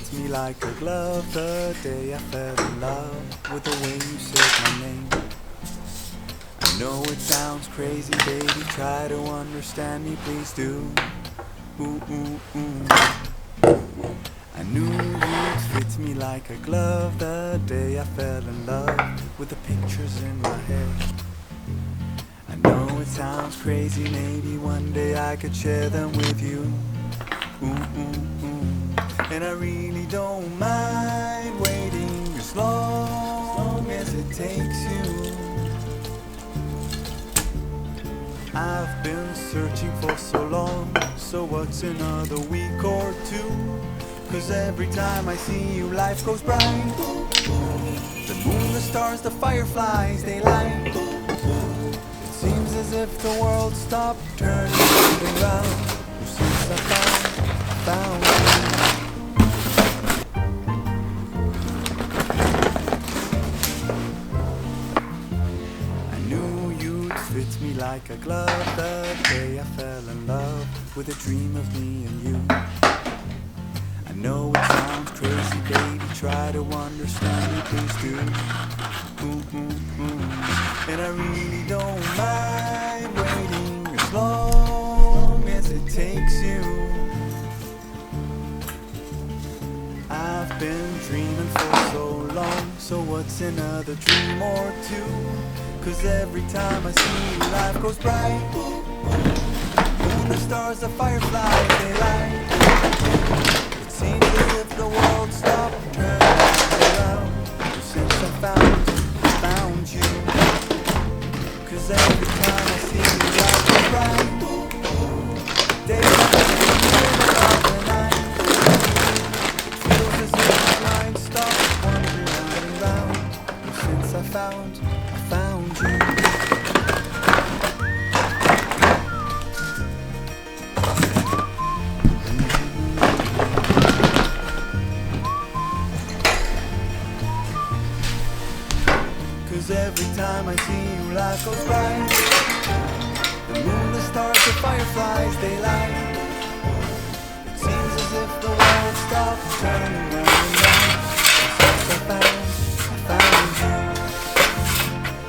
fits me like a glove. The day I fell in love with the way you said my name. I know it sounds crazy, baby, try to understand me, please do. Ooh, ooh, ooh. I knew you'd fit me like a glove. The day I fell in love with the pictures in my head. I know it sounds crazy, maybe one day I could share them with you. Ooh, ooh, ooh. And I really don't mind waiting as long as it takes you. I've been searching for so long, so what's another week or two? 'Cause every time I see you life goes bright. The moon, the stars, the fireflies, they light. It seems as if the world stopped turning around since I found you. I knew you'd fit me like a glove. The day I fell in love with a dream of me and you. I know it sounds crazy, baby, try to understand me, please do. Ooh, ooh, ooh. And I really don't mind waiting as long as it takes you. I've been dreaming for so long, so what's another dream or two? 'Cause every time I see you, life goes bright. Moon, the stars, the fireflies, they light. It seems as if the world stopped turning around since I found you. 'Cause every time I see you, life goes bright. Daylight in the middle of the night. It feels as if my mind stopped wandering round and round since I found you. 'Cause every time I see you, life goes bright. The moon, the stars, the fireflies, they light. It seems as if the world stopped turning round and round since I found you.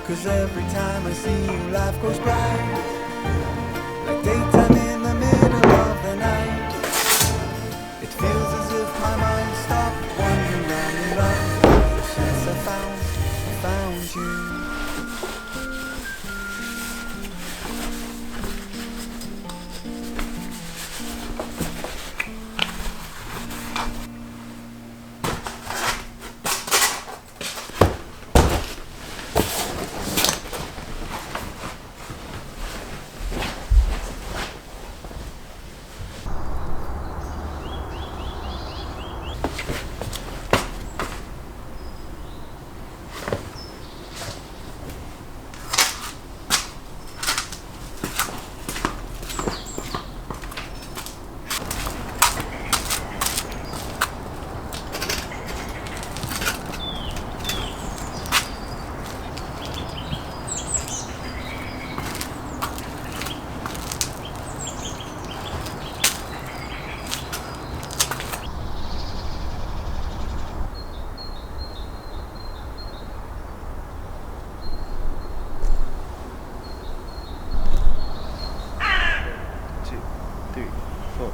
'Cause every time I see you, life goes bright. Like daytime in the middle of the night. It feels as if my mind stopped wandering round and round since I found you. 3, 4.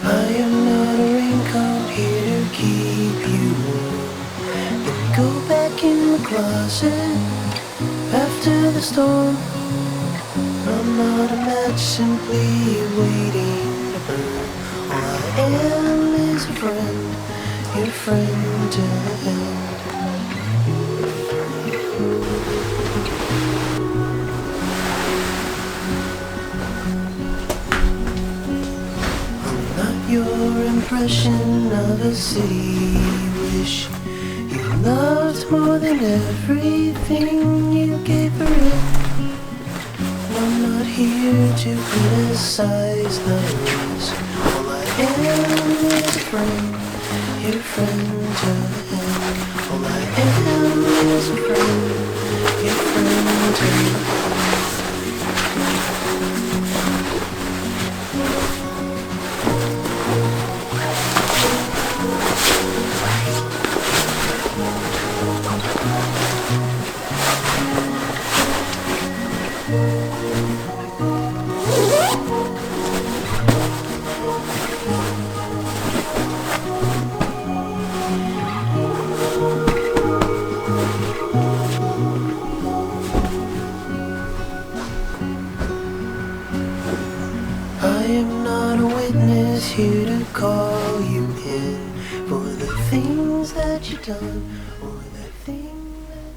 I am not a raincoat here to keep you warm. Let me go back in the closet after the storm. I'm not a match simply waiting to burn. All I am is a friend, your friend to end. Your impression of a city wish you loved more than everything you gave for it. I'm not here to criticize the rules. All I am is a friend, your friend to end. All I am is a friend, your friend to end. not a witness here to call you in for the things that you've done or the thing that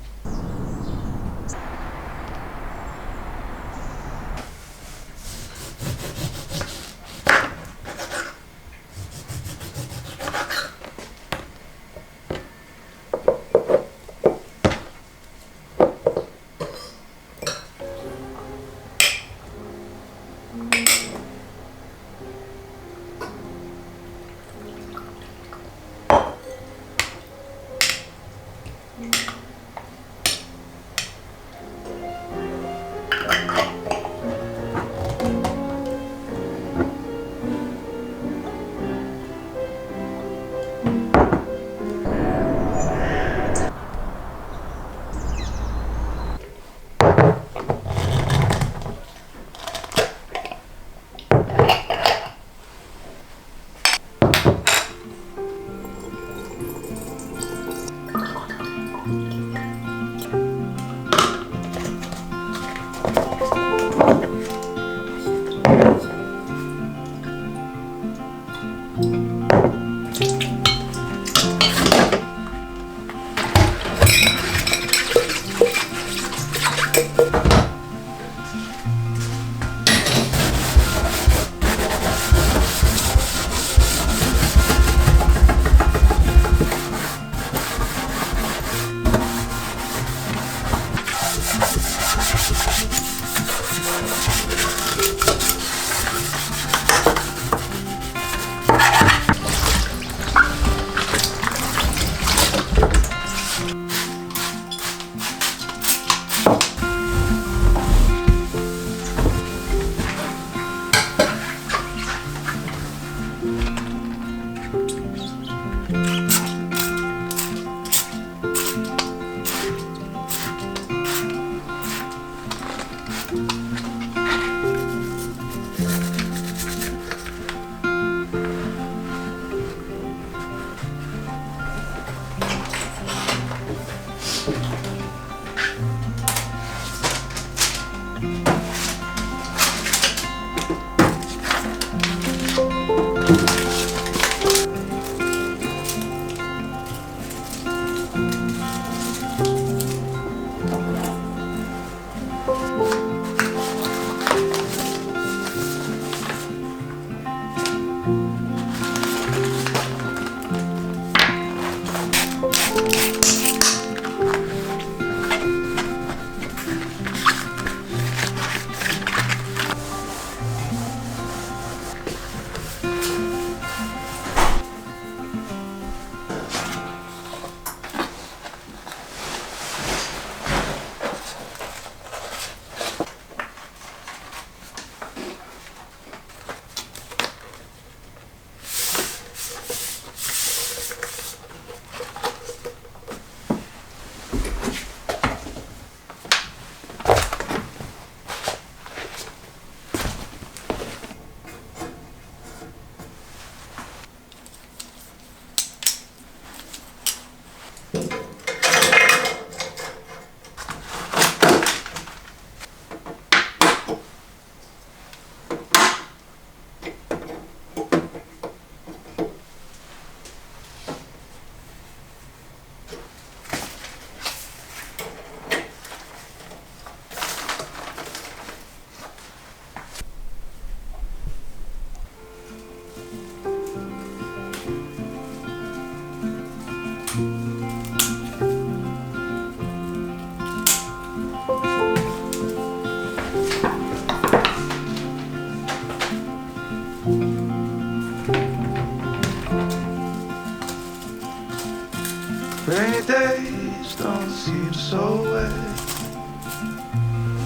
Rainy days don't seem so wet.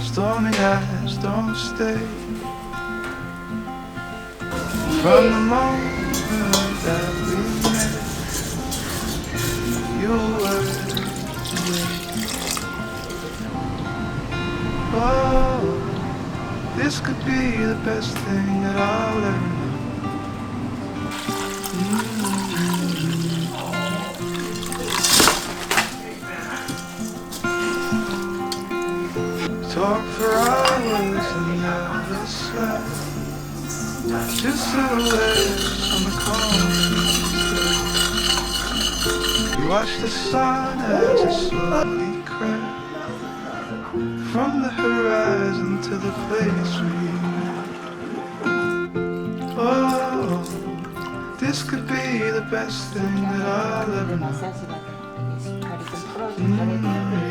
Stormy nights don't stay. From the moment that we met, you were away. Oh, this could be the best thing that I'll ever know. Talk for hours and never slept. just silhouettes on the concrete. You watch the sun as it slowly crept from the horizon to the place we met. Oh, this could be the best thing that I'll ever know. マッサージがしっかりとプロとされて